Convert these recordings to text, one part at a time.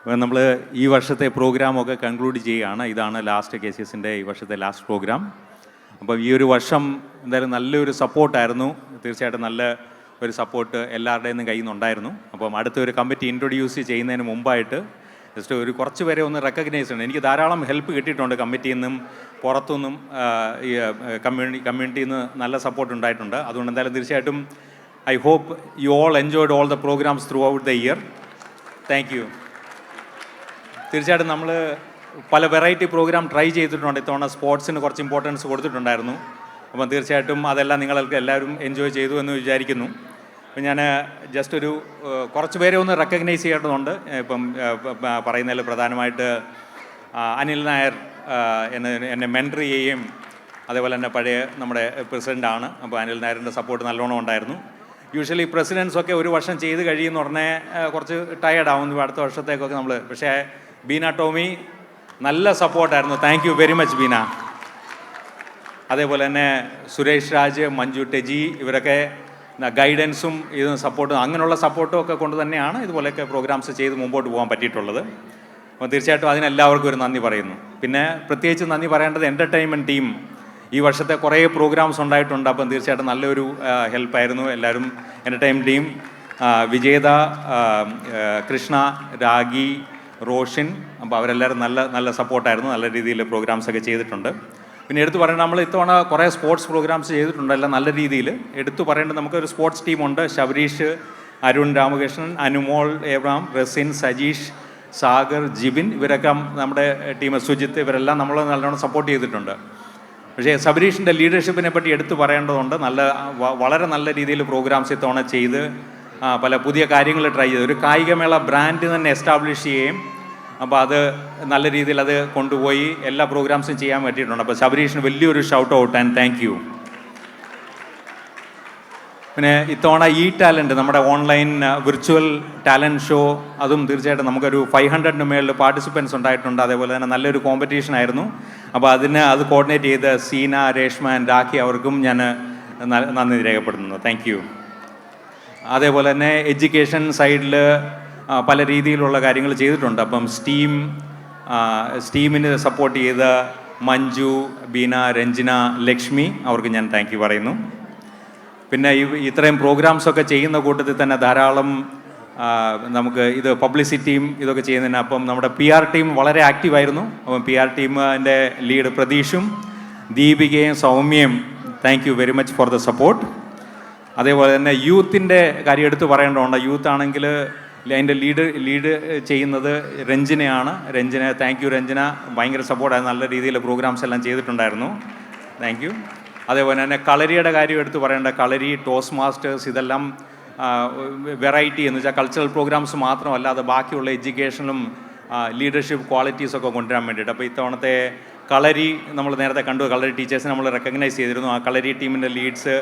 നമ്മൾ ഈ വർഷത്തെ പ്രോഗ്രാമൊക്കെ കൺക്ലൂഡ് ചെയ്യുകയാണ്. ഇതാണ് ലാസ്റ്റ് KCSൻ്റെ ഈ വർഷത്തെ ലാസ്റ്റ് പ്രോഗ്രാം. അപ്പോൾ ഈ ഒരു വർഷം എന്തായാലും നല്ലൊരു സപ്പോർട്ടായിരുന്നു. തീർച്ചയായിട്ടും നല്ല ഒരു സപ്പോർട്ട് എല്ലാവരുടെയും കയ്യിൽ നിന്നുണ്ടായിരുന്നു. അപ്പം അടുത്തൊരു കമ്മിറ്റി ഇൻട്രൊഡ്യൂസ് ചെയ്യുന്നതിന് മുമ്പായിട്ട് ജസ്റ്റ് ഒരു കുറച്ച് പേരെ ഒന്ന് റെക്കഗ്നൈസ് ചെയ്യണം. എനിക്ക് ധാരാളം ഹെൽപ്പ് കിട്ടിയിട്ടുണ്ട് കമ്മിറ്റിയിൽ നിന്നും പുറത്തുനിന്നും ഈ കമ്മ്യൂണിറ്റിയിൽ നിന്ന് നല്ല സപ്പോർട്ട് ഉണ്ടായിട്ടുണ്ട്. അതുകൊണ്ട് എന്തായാലും തീർച്ചയായിട്ടും I hope you all enjoyed all the programs throughout the year. Thank you. തീർച്ചയായിട്ടും നമ്മൾ പല വെറൈറ്റി പ്രോഗ്രാം ട്രൈ ചെയ്തിട്ടുണ്ട്. ഇത്തവണ സ്പോർട്സിന് കുറച്ച് ഇമ്പോർട്ടൻസ് കൊടുത്തിട്ടുണ്ടായിരുന്നു. അപ്പം തീർച്ചയായിട്ടും അതെല്ലാം നിങ്ങൾക്ക് എല്ലാവരും എൻജോയ് ചെയ്തു എന്ന് വിചാരിക്കുന്നു. അപ്പം ഞാൻ ജസ്റ്റ് ഒരു കുറച്ച് പേരെ ഒന്ന് റെക്കഗ്നൈസ് ചെയ്യേണ്ടതുണ്ട്. ഇപ്പം പറയുന്നതിൽ പ്രധാനമായിട്ട് അനിൽ നായർ എന്നെ മെൻറ്റർ ചെയ്യുകയും അതേപോലെ തന്നെ പഴയ നമ്മുടെ പ്രസിഡൻ്റാണ്. അപ്പോൾ അനിൽ നായരിൻ്റെ സപ്പോർട്ട് നല്ലോണം ഉണ്ടായിരുന്നു. യൂഷ്വലി പ്രസിഡൻസൊക്കെ ഒരു വർഷം ചെയ്ത് കഴിയുന്ന ഉടനെ കുറച്ച് ടയേർഡാവുന്നു അടുത്ത വർഷത്തേക്കൊക്കെ നമ്മൾ. പക്ഷേ ബീന ടോമി നല്ല സപ്പോർട്ടായിരുന്നു. Thank you very much Beena. അതേപോലെ തന്നെ സുരേഷ് രാജ്, മഞ്ജു ടെജി, ഇവരൊക്കെ ഗൈഡൻസും ഇതും സപ്പോർട്ടും അങ്ങനെയുള്ള സപ്പോർട്ടും ഒക്കെ കൊണ്ട് തന്നെയാണ് ഇതുപോലെയൊക്കെ പ്രോഗ്രാംസ് ചെയ്ത് മുമ്പോട്ട് പോകാൻ പറ്റിയിട്ടുള്ളത്. അപ്പോൾ തീർച്ചയായിട്ടും അതിനെല്ലാവർക്കും ഒരു നന്ദി പറയുന്നു. പിന്നെ പ്രത്യേകിച്ച് നന്ദി പറയേണ്ടത് എൻ്റർടൈൻമെൻറ്റ് ടീം. ഈ വർഷത്തെ കുറേ പ്രോഗ്രാംസ് ഉണ്ടായിട്ടുണ്ട്. അപ്പം തീർച്ചയായിട്ടും നല്ലൊരു ഹെൽപ്പായിരുന്നു എല്ലാവരും. എൻ്റർടൈൻമെൻറ്റ് ടീം വിജേത, കൃഷ്ണ, രാഗി, റോഷൻ, അപ്പോൾ അവരെല്ലാവരും നല്ല സപ്പോർട്ടായിരുന്നു. നല്ല രീതിയിൽ പ്രോഗ്രാംസൊക്കെ ചെയ്തിട്ടുണ്ട്. പിന്നെ എടുത്തു പറയേണ്ടത് നമ്മൾ ഇത്തവണ കുറേ സ്പോർട്സ് പ്രോഗ്രാംസ് ചെയ്തിട്ടുണ്ട്. എല്ലാം നല്ല രീതിയിൽ എടുത്തു പറയേണ്ടത് നമുക്കൊരു സ്പോർട്സ് ടീമുണ്ട്. ശബരീഷ്, അരുൺ രാമകൃഷ്ണൻ, അനുമോൾ ഏബ്രാം, റസിൻ, സജീഷ്, സാഗർ, ജിബിൻ, ഇവരൊക്കെ നമ്മുടെ ടീം, സുജിത്ത്, ഇവരെല്ലാം നമ്മൾ നല്ലോണം സപ്പോർട്ട് ചെയ്തിട്ടുണ്ട്. പക്ഷേ സബരീഷിൻ്റെ ലീഡർഷിപ്പിനെ പറ്റി എടുത്തു പറയേണ്ടതുണ്ട്. വളരെ നല്ല രീതിയിൽ പ്രോഗ്രാംസ് ഇത്തവണ ചെയ്ത് പല പുതിയ കാര്യങ്ങൾ ട്രൈ ചെയ്ത് ഒരു കായികമേള ബ്രാൻഡ് തന്നെ എസ്റ്റാബ്ലിഷ് ചെയ്യുകയും അപ്പോൾ അത് നല്ല രീതിയിൽ അത് കൊണ്ടുപോയി എല്ലാ പ്രോഗ്രാംസും ചെയ്യാൻ പറ്റിയിട്ടുണ്ട്. അപ്പോൾ സബരീഷിന് വലിയൊരു shout out and thank you. പിന്നെ ഇത്തവണ ടാലൻറ്റ് നമ്മുടെ ഓൺലൈൻ വിർച്വൽ ടാലൻറ്റ് ഷോ, അതും തീർച്ചയായിട്ടും നമുക്കൊരു 500 മേളിൽ പാർട്ടിസിപ്പൻസ് ഉണ്ടായിട്ടുണ്ട്. അതേപോലെ തന്നെ നല്ലൊരു കോമ്പറ്റീഷൻ ആയിരുന്നു. അപ്പോൾ അത് കോർഡിനേറ്റ് ചെയ്ത് സീന, രേഷ്മ, രാഖി, അവർക്കും ഞാൻ നന്ദി രേഖപ്പെടുത്തുന്നു. Thank you. അതേപോലെ തന്നെ എഡ്യൂക്കേഷൻ സൈഡിൽ പല രീതിയിലുള്ള കാര്യങ്ങൾ ചെയ്തിട്ടുണ്ട്. അപ്പം സ്റ്റീമിന് സപ്പോർട്ട് ചെയ്ത മഞ്ജു, ബീന, രഞ്ജന, ലക്ഷ്മി, അവർക്ക് ഞാൻ താങ്ക് യു പറയുന്നു. പിന്നെ ഇത്രയും പ്രോഗ്രാംസൊക്കെ ചെയ്യുന്ന കൂട്ടത്തിൽ തന്നെ ധാരാളം നമുക്ക് ഇത് പബ്ലിസിറ്റിയും ഇതൊക്കെ ചെയ്യുന്നതിന് അപ്പം നമ്മുടെ PR ടീം വളരെ ആക്റ്റീവായിരുന്നു. അപ്പം PR ടീമിൻ്റെ ലീഡ് പ്രതീഷും ദീപികയും സൗമ്യയും thank you very much for the support. അതേപോലെ തന്നെ യൂത്തിൻ്റെ കാര്യം എടുത്ത് പറയേണ്ടതുണ്ട്. യൂത്ത് ആണെങ്കിൽ അതിൻ്റെ ലീഡ് ചെയ്യുന്നത് രഞ്ജനയാണ്. താങ്ക് യു രഞ്ജന, ഭയങ്കര സപ്പോർട്ടായി നല്ല രീതിയിൽ പ്രോഗ്രാംസ് എല്ലാം ചെയ്തിട്ടുണ്ടായിരുന്നു. Thank you. അതേപോലെ തന്നെ കളരിയുടെ കാര്യം എടുത്ത് പറയേണ്ട, കളരി, ടോസ്റ്റ് മാസ്റ്റേഴ്സ്, ഇതെല്ലാം വെറൈറ്റി എന്ന് വെച്ചാൽ കൾച്ചറൽ പ്രോഗ്രാംസ് മാത്രമല്ല, അത് ബാക്കിയുള്ള എഡ്യൂക്കേഷനും ലീഡർഷിപ്പ് ക്വാളിറ്റീസൊക്കെ കൊണ്ടുവരാൻ വേണ്ടിയിട്ട്. അപ്പോൾ ഇത്തവണത്തെ കളരി നമ്മൾ നേരത്തെ കണ്ടു, കളരി ടീച്ചേഴ്സിനെ നമ്മൾ റെക്കഗ്നൈസ് ചെയ്തിരുന്നു. ആ കളരി ടീമിൻ്റെ ലീഡ്സ്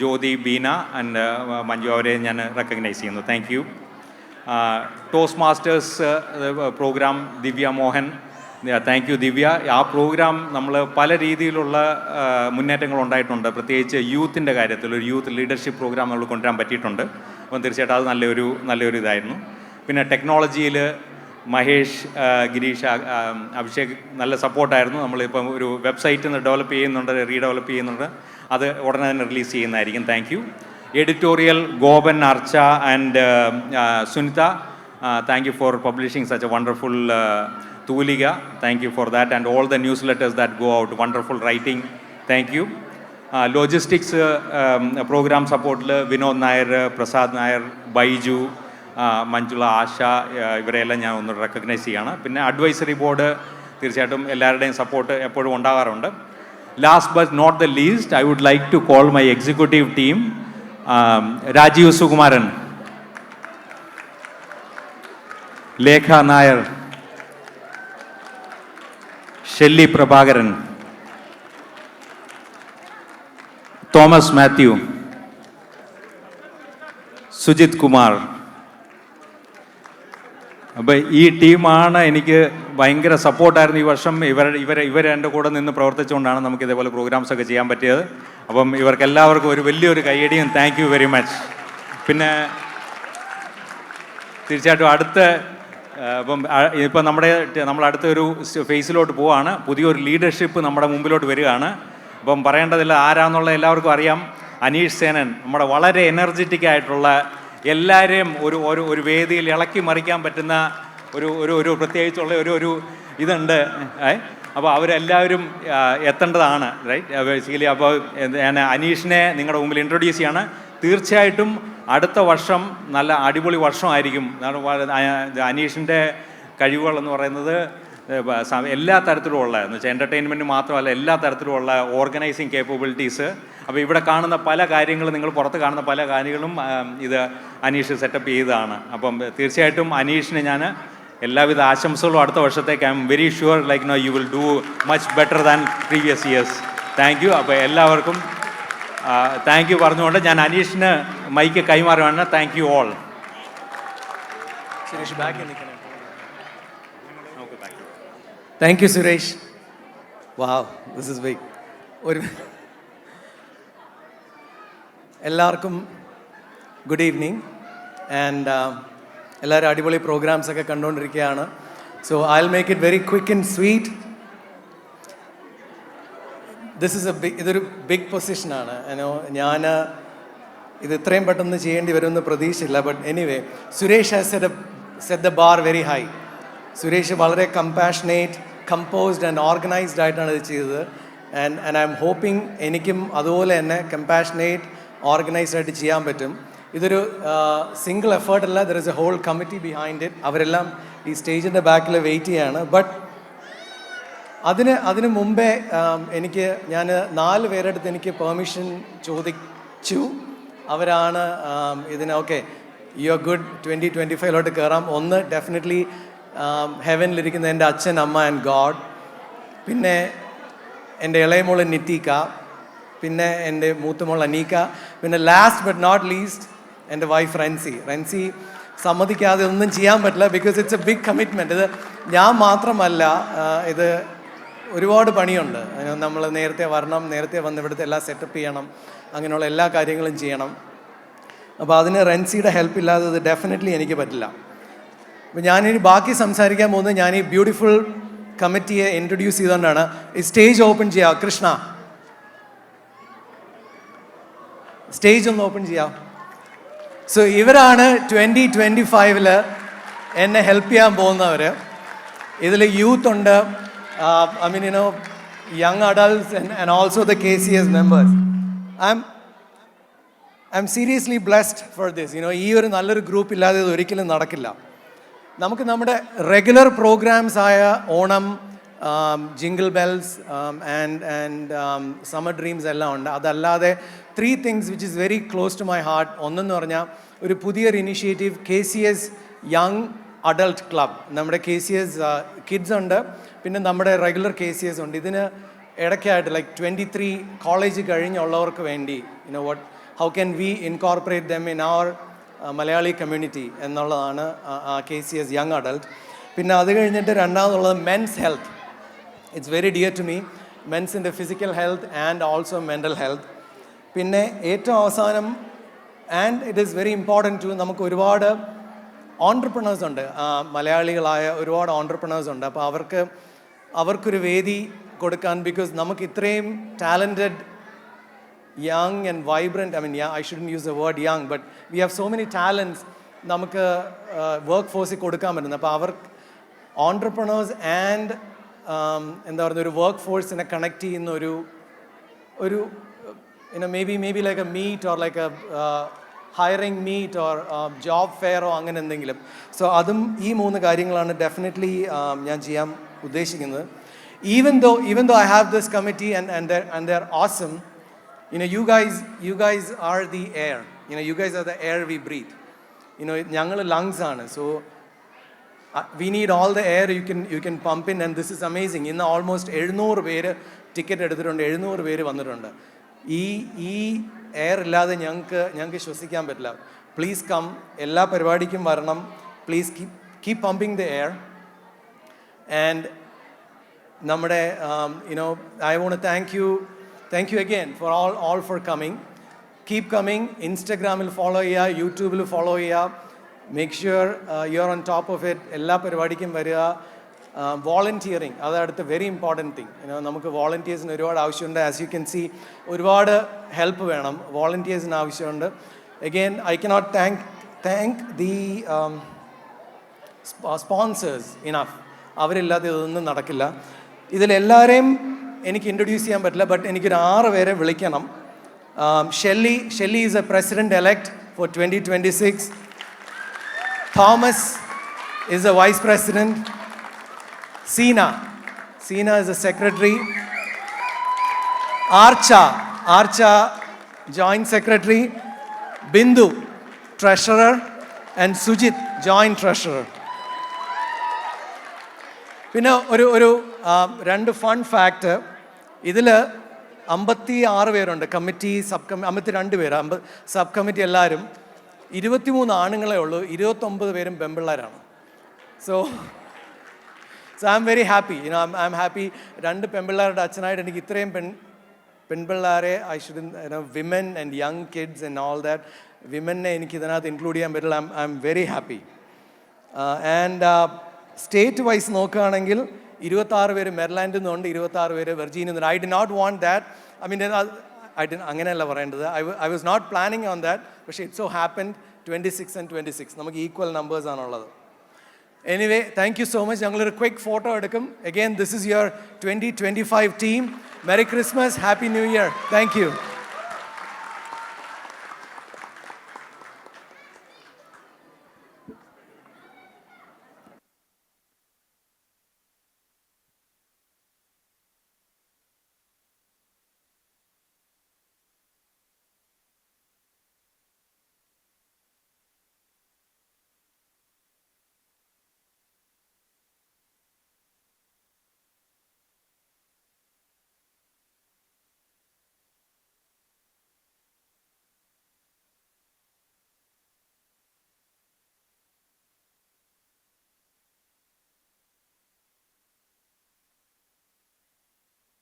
ജ്യോതി, ബീന ആൻഡ് മഞ്ജു, അവരെ ഞാൻ റെക്കഗ്നൈസ് ചെയ്യുന്നു. Thank you. Toastmasters programme Divya Mohan, thank you Divya. ആ പ്രോഗ്രാം നമ്മൾ പല രീതിയിലുള്ള മുന്നേറ്റങ്ങൾ ഉണ്ടായിട്ടുണ്ട്. പ്രത്യേകിച്ച് യൂത്തിൻ്റെ കാര്യത്തിൽ ഒരു യൂത്ത് ലീഡർഷിപ്പ് പ്രോഗ്രാം നമ്മൾ കൊണ്ടുവരാൻ പറ്റിയിട്ടുണ്ട്. അപ്പം തീർച്ചയായിട്ടും അത് നല്ലൊരു ഇതായിരുന്നു. പിന്നെ ടെക്നോളജിയിൽ മഹേഷ്, ഗിരീഷ്, അഭിഷേക് നല്ല സപ്പോർട്ടായിരുന്നു. നമ്മളിപ്പം ഒരു വെബ്സൈറ്റ് ഡെവലപ്പ് ചെയ്യുന്നുണ്ട്, റീഡെവലപ്പ് ചെയ്യുന്നുണ്ട്. അത് ഉടനെ തന്നെ റിലീസ് ചെയ്യുന്നതായിരിക്കും. Thank you. Editorial Gopan, Archa and Sunitha, thank you for publishing such a wonderful Thoolika. Thank you for that and all the newsletters that go out. Wonderful writing. Thank you. Logistics programme സപ്പോർട്ടിൽ വിനോദ് നായർ, പ്രസാദ് നായർ, ബൈജു, മഞ്ജുള, ആശ, ഇവരെയെല്ലാം ഞാൻ ഒന്ന് റെക്കഗ്നൈസ് ചെയ്യുകയാണ്. പിന്നെ advisory board തീർച്ചയായിട്ടും എല്ലാവരുടെയും support എപ്പോഴും ഉണ്ടാകാറുണ്ട്. Last but not the least, I would like to call my executive team. Rajeev Sukumaran, Lekha Nair, Shelly Prabhakaran, Thomas Mathew, Sujith Kumar. അപ്പോൾ ഈ ടീമാണ് എനിക്ക് ഭയങ്കര സപ്പോർട്ടായിരുന്നു ഈ വർഷം. ഇവർ എൻ്റെ കൂടെ നിന്ന് പ്രവർത്തിച്ചുകൊണ്ടാണ് നമുക്ക് ഇതേപോലെ പ്രോഗ്രാംസൊക്കെ ചെയ്യാൻ പറ്റിയത്. അപ്പം ഇവർക്കെല്ലാവർക്കും ഒരു വലിയൊരു കയ്യടിയും താങ്ക് യു വെരി മച്ച്. പിന്നെ തീർച്ചയായിട്ടും അടുത്ത അപ്പം ഇപ്പം നമ്മൾ അടുത്ത ഒരു ഫേസിലോട്ട് പോവാണ്. പുതിയൊരു ലീഡർഷിപ്പ് നമ്മുടെ മുമ്പിലോട്ട് വരികയാണ്. അപ്പം പറയേണ്ടതില്ല ആരാന്നുള്ള എല്ലാവർക്കും അറിയാം. അനീഷ് സേനൻ നമ്മുടെ വളരെ എനർജറ്റിക് ആയിട്ടുള്ള എല്ലാവരെയും ഒരു വേദിയിൽ ഇളക്കി മറിക്കാൻ പറ്റുന്ന ഒരു പ്രത്യേകിച്ചുള്ള ഒരു ഇതുണ്ട്. അപ്പോൾ അവരെല്ലാവരും എത്തേണ്ടതാണ്, റൈറ്റ്? ബേസിക്കലി അപ്പോൾ ഞാൻ അനീഷിനെ നിങ്ങളുടെ മുമ്പിൽ ഇൻട്രൊഡ്യൂസ് ചെയ്യാണ്. തീർച്ചയായിട്ടും അടുത്ത വർഷം നല്ല അടിപൊളി വർഷമായിരിക്കും. അനീഷിൻ്റെ കഴിവുകളെന്ന് പറയുന്നത് എല്ലാ തരത്തിലുമുള്ള എന്ന് വെച്ചാൽ എൻ്റർടൈൻമെൻറ്റ് മാത്രമല്ല, എല്ലാ തരത്തിലുമുള്ള ഓർഗനൈസിങ് കേപ്പബിലിറ്റീസ്. അപ്പോൾ ഇവിടെ കാണുന്ന പല കാര്യങ്ങളും, നിങ്ങൾ പുറത്ത് കാണുന്ന പല കാര്യങ്ങളും ഇത് അനീഷ് സെറ്റപ്പ് ചെയ്തതാണ്. അപ്പം തീർച്ചയായിട്ടും അനീഷിന് ഞാൻ എല്ലാവിധ ആശംസകളും അടുത്ത വർഷത്തേക്ക്. I M very sure like you will do much better than previous years. Thank you. അപ്പോൾ എല്ലാവർക്കും താങ്ക് യു പറഞ്ഞുകൊണ്ട് ഞാൻ അനീഷിന് മൈക്ക് കൈമാറുകയാണ്. Thank you all. Thank you Suresh. Wow, this is big. എല്ലാവർക്കും ഗുഡ് ഈവനിങ്. ആൻഡ് എല്ലാവരും അടിപൊളി പ്രോഗ്രാംസ് ഒക്കെ കണ്ടുകൊണ്ടിരിക്കുകയാണ്. So I will make it very quick and sweet. ഇതൊരു ബിഗ് പൊസിഷനാണ്. ഞാൻ ഇത് ഇത്രയും പെട്ടെന്ന് ചെയ്യേണ്ടി വരുമെന്ന് പ്രതീക്ഷയില്ല. But anyway, Suresh has set the bar very high. Suresh വളരെ കമ്പാഷനേറ്റ്, കമ്പോസ്ഡ് ആൻഡ് ഓർഗനൈസ്ഡ് ആയിട്ടാണ് ഇത് ചെയ്തത്. ആൻഡ് ഐ എം ഹോപ്പിംഗ് എനിക്കും അതുപോലെ തന്നെ കമ്പാഷനേറ്റ്, ഓർഗനൈസ്ഡ് ആയിട്ട് ചെയ്യാൻ പറ്റും. ഇതൊരു സിംഗിൾ എഫേർട്ട് അല്ല, there is a whole committee behind it. അവരെല്ലാം ഈ സ്റ്റേജിൻ്റെ ബാക്കിൽ വെയിറ്റ് ചെയ്യാണ്. ബട്ട് അതിന് മുമ്പേ ഞാൻ 4 പേരെടുത്ത് എനിക്ക് പെർമിഷൻ ചോദിച്ചു. അവരാണ് ഓക്കെ യു ആർ ഗുഡ് 2025 കയറാം. ഒന്ന് ഡെഫിനറ്റ്ലി ഹെവനിലിരിക്കുന്ന എൻ്റെ അച്ഛൻ, അമ്മ ആൻഡ് ഗോഡ്. പിന്നെ എൻ്റെ ഇളയ മോള് നിത്തീക്ക. പിന്നെ എൻ്റെ മൂത്തമോൾ അനീക്ക. പിന്നെ ലാസ്റ്റ് ബട്ട് നോട്ട് ലീസ്റ്റ് എൻ്റെ വൈഫ് റെൻസി സമ്മതിക്കാതെ ഒന്നും ചെയ്യാൻ പറ്റില്ല. Because it's a big commitment. ഇത് ഞാൻ മാത്രമല്ല, ഇത് ഒരുപാട് പണിയുണ്ട്. നമ്മൾ നേരത്തെ വരണം, നേരത്തെ വന്ന് ഇവിടുത്തെ എല്ലാം സെറ്റപ്പ് ചെയ്യണം, അങ്ങനെയുള്ള എല്ലാ കാര്യങ്ങളും ചെയ്യണം. അപ്പോൾ അതിന് റെൻസിയുടെ ഹെൽപ്പ് ഇല്ലാതെ ഇത് ഡെഫിനറ്റ്ലി എനിക്ക് പറ്റില്ല. അപ്പോൾ ഞാനിനി ബാക്കി സംസാരിക്കാൻ പോകുന്നത് ഞാൻ ഈ ബ്യൂട്ടിഫുൾ കമ്മിറ്റിയെ ഇൻട്രൊഡ്യൂസ് ചെയ്തുകൊണ്ടാണ്. ഈ സ്റ്റേജ് ഓപ്പൺ ചെയ്യാം. കൃഷ്ണ, സ്റ്റേജ് ഒന്ന് ഓപ്പൺ ചെയ്യാം. സോ ഇവരാണ് 2025 എന്നെ ഹെൽപ്പ് ചെയ്യാൻ പോകുന്നവർ. ഇതിൽ യൂത്ത് ഉണ്ട്, I mean, young adults and also the KCS members. I'm seriously blessed for this. ഈ ഒരു നല്ലൊരു ഗ്രൂപ്പ് ഇല്ലാതെ ഇത് ഒരിക്കലും നടക്കില്ല. നമുക്ക് നമ്മുടെ റെഗുലർ പ്രോഗ്രാംസ് ആയ Onam, jingle bells and summer dreams എല്ലാം ഉണ്ട്. അതല്ലാതെ 3 things which is very close to my heart. ഒന്നെന്ന് പറഞ്ഞാൽ ഒരു പുതിയൊരു initiative, KCS young adult club. നമ്മുടെ KCS കിഡ്സ് ഉണ്ട്, പിന്നെ നമ്മുടെ റെഗുലർ KCS ഉണ്ട്. ഇതിന് ഇടയ്ക്കായിട്ട് ലൈക്ക് 23 കോളേജ് കഴിഞ്ഞുള്ളവർക്ക് വേണ്ടി how can we incorporate them in our Malayali community എന്നുള്ളതാണ് KCS യങ് അഡൾട്ട്. പിന്നെ അത് കഴിഞ്ഞിട്ട് രണ്ടാമതുള്ളത് men's health. It's very dear to me. മെൻസിൻ്റെ physical health and also mental health. പിന്നെ ഏറ്റവും അവസാനം, and it is very important to, നമുക്ക് ഒരുപാട് ഓൺട്രപ്രണേഴ്സ് ഉണ്ട്, മലയാളികളായ ഒരുപാട് ഓൺട്രപ്രണേഴ്സ് ഉണ്ട്. അപ്പോൾ അവർക്കൊരു വേദി കൊടുക്കാൻ. ബിക്കോസ് നമുക്ക് ഇത്രയും talented, young and vibrant, I shouldn't use the word young, but we have so many talents നമുക്ക് വർക്ക് ഫോഴ്സിൽ കൊടുക്കാൻ പറ്റുന്നത്. അപ്പോൾ അവർ ഓൺട്രപ്രണേഴ്സ് ആൻഡ് എന്താ പറയുക, ഒരു വർക്ക് ഫോഴ്സിനെ കണക്ട് ചെയ്യുന്ന ഒരു maybe like a meet or like a hiring meet or job fair or അങ്ങനെ എന്തെങ്കിലും. സോ അതും ഈ 3 കാര്യങ്ങളാണ് ഡെഫിനറ്റ്ലി ഞാൻ ചെയ്യാൻ ഉദ്ദേശിക്കുന്നത്. Even though I have this committee and they're awesome, you guys are the air. You guys are the air we breathe. ഞങ്ങൾ lungs ആണ്. So we need all the air you can pump in, and this is amazing. ഇന്ന് almost 700 പേര് ticket എടുത്തിട്ടുണ്ട്, 700 പേര് വന്നിട്ടുണ്ട്. ഈ air ഇല്ലാതെ ഞങ്ങൾക്ക് ശ്വസിക്കാൻ പറ്റില്ല. പ്ലീസ് കം, എല്ലാ പരിപാടിക്കും വരണം. Please keep pumping the air. And നമ്മുടെ I want thank you again for all for coming. Keep coming. ഇൻസ്റ്റഗ്രാമിൽ ഫോളോ ചെയ്യുക, യൂട്യൂബിൽ ഫോളോ ചെയ്യുക. Make sure you are on top of it. എല്ലാ പരിപാടിക്കും വരിക. വോളണ്ടിയറിങ് അതടുത്ത് വെരി ഇമ്പോർട്ടൻറ്റ് തിങ്. നമുക്ക് വോളണ്ടിയേഴ്സിന് ഒരുപാട് ആവശ്യമുണ്ട്. ആസ് യു കെൻ സി ഒരുപാട് ഹെൽപ്പ് വേണം, വോളണ്ടിയേഴ്സിന് ആവശ്യമുണ്ട്. Again I cannot thank the sponsors enough. അവരില്ലാതെ ഇതൊന്നും നടക്കില്ല. ഇതിലെല്ലാവരെയും എനിക്ക് ഇൻട്രൊഡ്യൂസ് ചെയ്യാൻ പറ്റില്ല, ബട്ട് എനിക്കൊരു 6 പേരെ വിളിക്കണം. Shelly is a president elect for 2026. Thomas is a vice president. Seena is a secretary. Archa, joint secretary. Bindu, treasurer. And Sujit, joint treasurer. പിന്നെ ഒരു 2 ഫൺ ഫാക്ട്. ഇതിൽ 56 പേരുണ്ട് കമ്മിറ്റി, 52 പേര് സബ് കമ്മിറ്റി എല്ലാവരും. 23 ആണുങ്ങളെ ഉള്ളൂ, 29 പേരും പെൺപിള്ളേരാണ്. So I M very happy. I am happy. 2 പെൺപിള്ളേരുടെ അച്ഛനായിട്ട് എനിക്ക് ഇത്രയും പെൺപിള്ളേരെ I should women and young kids and all that വിമനെ എനിക്ക് ഇതിനകത്ത് ഇൻക്ലൂഡ് ചെയ്യാൻ പറ്റില്ല. I M very happy. And state wise നോക്കുകയാണെങ്കിൽ 26 പേര് മെറിലാൻഡിൽ നിന്നുണ്ട്, 26 പേര് വെർജീനിയിൽ നിന്നുണ്ട്. I did not want that. അങ്ങനെയല്ല പറയേണ്ടത്. I was not planning on that. പക്ഷേ ഇറ്റ് സോ ഹാപ്പൻഡ് 26 and 26 നമുക്ക് ഈക്വൽ നമ്പേഴ്സ് ആണുള്ളത്. Anyway, thank you so much. ഞങ്ങളൊരു ക്വിക്ക് ഫോട്ടോ എടുക്കും. Again this is your 2025 team. Merry Christmas, happy new year. Thank U.